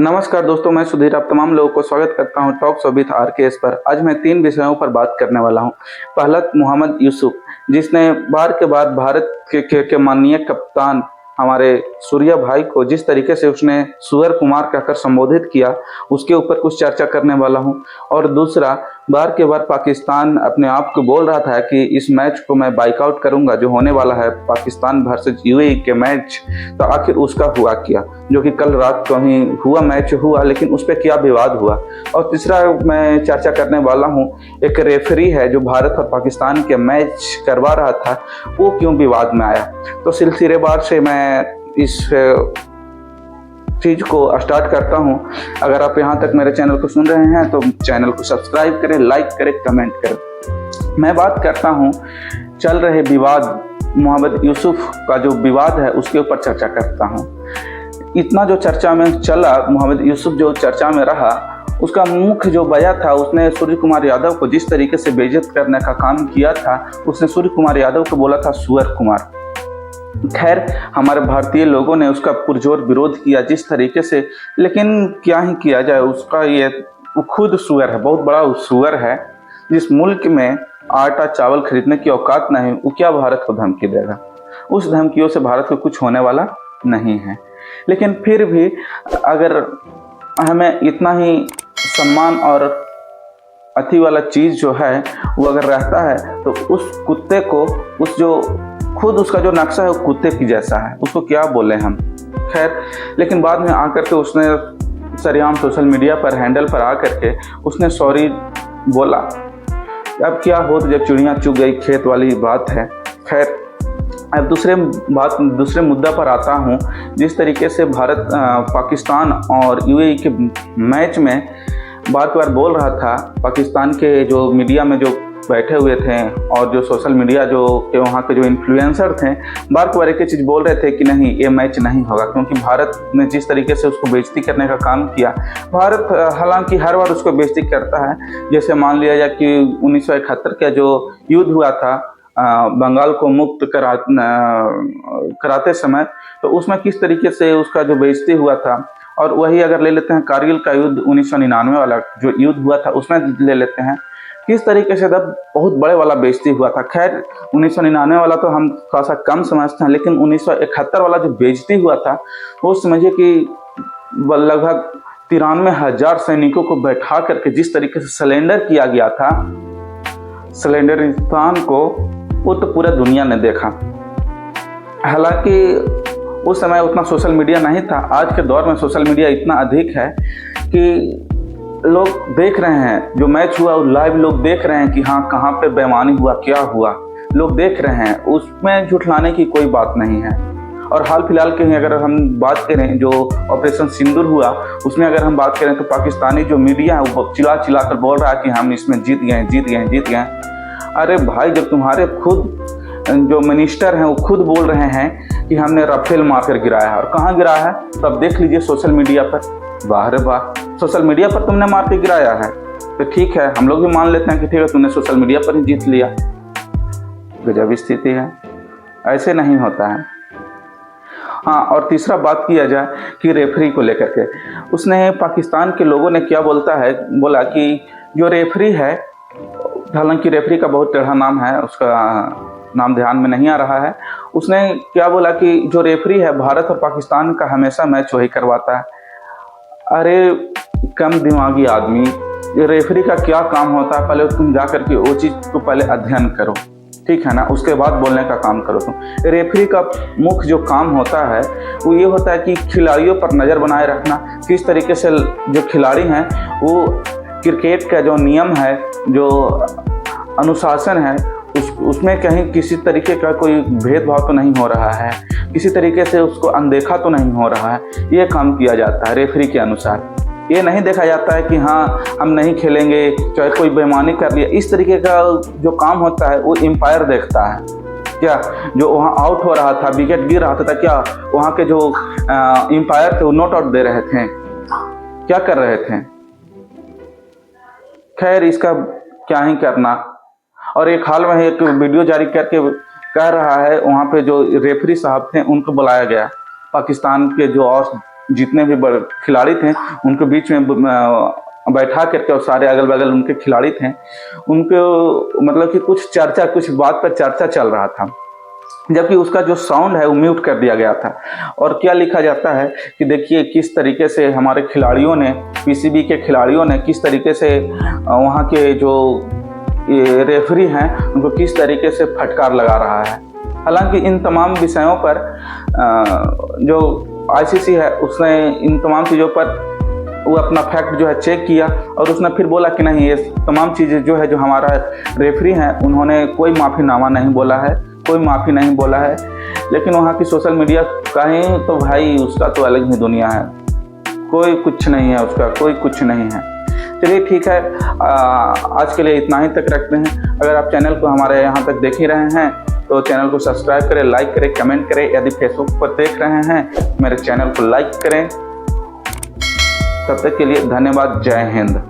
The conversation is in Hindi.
नमस्कार दोस्तों, मैं सुधीर आप तमाम लोगों को स्वागत करता हूं टॉक्स विद आरकेएस पर। आज मैं 3 विषयों पर बात करने वाला हूं। पहला, मोहम्मद यूसुफ, जिसने बार के बाद भारत के माननीय कप्तान हमारे सूर्या भाई को जिस तरीके से उसने सूर्य कुमार कहकर संबोधित किया, उसके ऊपर कुछ चर्चा करने वाला हूं। और दूसरा, बार के बार पाकिस्तान अपने आप को बोल रहा था कि इस मैच को मैं बाइकआउट करूंगा, जो होने वाला है पाकिस्तान वर्सेस यूएई के मैच। तो आखिर उसका हुआ क्या, जो कि कल रात को ही हुआ, मैच हुआ, लेकिन उस पर क्या विवाद हुआ। और तीसरा मैं चर्चा करने वाला हूं, एक रेफरी है जो भारत और पाकिस्तान के मैच करवा रहा था, वो क्यों विवाद में आया। तो सिलसिलेवार से मैं इस चीज को स्टार्ट करता हूं। अगर आप यहां तक मेरे चैनल को सुन रहे हैं तो चैनल को सब्सक्राइब करें, लाइक करें, कमेंट करें। मैं बात करता हूं चल रहे विवाद, मोहम्मद यूसुफ का जो विवाद है उसके ऊपर चर्चा करता हूं। इतना जो चर्चा में चला, मोहम्मद यूसुफ जो चर्चा में रहा, उसका मुख्य जो वजह था, उसने सूर्य कुमार यादव को जिस तरीके से बेइज्जत करने का काम किया था। उसने सूर्य कुमार यादव को बोला था सुअर कुमार। खैर, हमारे भारतीय लोगों ने उसका पुरजोर विरोध किया जिस तरीके से, लेकिन क्या ही किया जाए। उसका ये खुद सुअर है, बहुत बड़ा सुअर है। जिस मुल्क में आटा चावल खरीदने की औकात नहीं, वो क्या भारत को धमकी देगा। उस धमकियों से भारत को कुछ होने वाला नहीं है। लेकिन फिर भी अगर हमें इतना ही सम्मान और अति वाला चीज़ जो है वो अगर रहता है, तो उस कुत्ते को, उस जो खुद उसका जो नक्शा है वो कुत्ते की जैसा है, उसको क्या बोले हम। खैर, लेकिन बाद में आकर के उसने सरेआम सोशल मीडिया पर हैंडल पर आकर के उसने सॉरी बोला। अब क्या हो, तो जब चिड़िया चुग गई खेत वाली बात है। खैर, अब दूसरे मुद्दा पर आता हूँ। जिस तरीके से भारत पाकिस्तान और यूएई के मैच में बार बार बोल रहा था, पाकिस्तान के जो मीडिया में जो बैठे हुए थे और जो सोशल मीडिया जो के वहाँ के जो इन्फ्लुएंसर थे, बार बार एक ही चीज़ बोल रहे थे कि नहीं, ये मैच नहीं होगा, क्योंकि भारत ने जिस तरीके से उसको बेइज्जती करने का काम किया। भारत हालांकि हर बार उसको बेइज्जती करता है। जैसे मान लिया जाए कि 1971 का जो युद्ध हुआ था बंगाल को मुक्त कराते समय, तो उसमें किस तरीके से उसका जो बेइज्जती हुआ था। और वही अगर ले लेते हैं कारगिल का युद्ध 1999 वाला जो युद्ध हुआ था, उसमें ले लेते हैं किस तरीके से तब बहुत बड़े वाला बेइज्जती हुआ था। खैर, 1999 वाला तो हम थोड़ा सा कम समझते हैं, लेकिन 1971 वाला जो बेइज्जती हुआ था, वो समझिए कि लगभग 93,000 सैनिकों को बैठा करके जिस तरीके से सरेंडर किया गया था सरेंडरिस्तान को, वो तो पूरा दुनिया ने देखा। हालांकि उस समय उतना सोशल मीडिया नहीं था। आज के दौर में सोशल मीडिया इतना अधिक है कि लोग देख रहे हैं, जो मैच हुआ वो लाइव लोग देख रहे हैं कि हाँ, कहाँ पे बेईमानी हुआ, क्या हुआ, लोग देख रहे हैं। उसमें झुठलाने की कोई बात नहीं है। और हाल फिलहाल के अगर हम बात करें, जो ऑपरेशन सिंदूर हुआ, उसमें अगर हम बात करें तो पाकिस्तानी जो मीडिया है वो चिल्ला कर बोल रहा है कि हम इसमें जीत गए। अरे भाई, जब तुम्हारे खुद जो मिनिस्टर हैं वो खुद बोल रहे हैं कि हमने राफेल मारकर गिराया है, और कहाँ गिराया है, तो अब देख लीजिए सोशल मीडिया पर। वाह रे वाह, सोशल मीडिया पर तुमने मार के गिराया है, तो ठीक है, हम लोग भी मान लेते हैं कि ठीक है, तुमने सोशल मीडिया पर ही जीत लिया। गजब स्थिति है, ऐसे नहीं होता है। हाँ, और तीसरा बात किया जाए कि रेफरी को लेकर के, उसने पाकिस्तान के लोगों ने क्या बोला कि जो रेफरी है, हालांकि रेफरी का बहुत टेढ़ा नाम है, उसका नाम ध्यान में नहीं आ रहा है। उसने क्या बोला कि जो रेफरी है भारत और पाकिस्तान का, हमेशा मैच वही करवाता है। अरे कम दिमागी आदमी, ये रेफरी का क्या काम होता है, पहले तुम जा करके वो चीज़ को पहले अध्ययन करो, ठीक है ना, उसके बाद बोलने का काम करो तुम। रेफरी का मुख्य जो काम होता है वो ये होता है कि खिलाड़ियों पर नज़र बनाए रखना, किस तरीके से जो खिलाड़ी हैं वो क्रिकेट का जो नियम है, जो अनुशासन है, उसमें कहीं किसी तरीके का कोई भेदभाव तो नहीं हो रहा है, किसी तरीके से उसको अनदेखा तो नहीं हो रहा है। ये काम किया जाता है रेफरी के अनुसार। ये नहीं देखा जाता है कि हाँ, हम नहीं खेलेंगे, चाहे कोई बेईमानी कर लिया। इस तरीके का जो काम होता है वो एम्पायर देखता है। क्या जो वहाँ आउट हो रहा था, विकेट गिर रहा था, क्या वहाँ के जो एम्पायर थे वो नॉट आउट दे रहे थे, क्या कर रहे थे। खैर, इसका क्या ही करना। और एक हाल में एक वीडियो जारी करके कह रहा है, वहाँ पे जो रेफरी साहब थे उनको बुलाया गया, पाकिस्तान के जो और जितने भी बड़े खिलाड़ी थे उनके बीच में बैठा करके, और सारे अगल बगल उनके खिलाड़ी थे, उनको मतलब कि कुछ चर्चा, कुछ बात पर चर्चा चल रहा था, जबकि उसका जो साउंड है वो म्यूट कर दिया गया था। और क्या लिखा जाता है कि देखिए किस तरीके से हमारे खिलाड़ियों ने, पीसीबी के खिलाड़ियों ने किस तरीके से वहाँ के जो रेफरी हैं उनको किस तरीके से फटकार लगा रहा है। हालांकि इन तमाम विषयों पर जो आईसीसी है उसने इन तमाम चीज़ों पर वो अपना फैक्ट जो है चेक किया, और उसने फिर बोला कि नहीं, ये तमाम चीज़ें जो है जो हमारा रेफरी हैं उन्होंने कोई माफ़ीनामा नहीं बोला है, कोई माफ़ी नहीं बोला है। लेकिन वहाँ की सोशल मीडिया कहें तो भाई उसका तो अलग ही दुनिया है, कोई कुछ नहीं है, उसका कोई कुछ नहीं है। चलिए ठीक है, आज के लिए इतना ही तक रखते हैं। अगर आप चैनल को हमारे यहाँ तक देख ही रहे हैं तो चैनल को सब्सक्राइब करें, लाइक करें, कमेंट करें। यदि फेसबुक पर देख रहे हैं मेरे चैनल को लाइक करें। तब तक के लिए धन्यवाद। जय हिंद।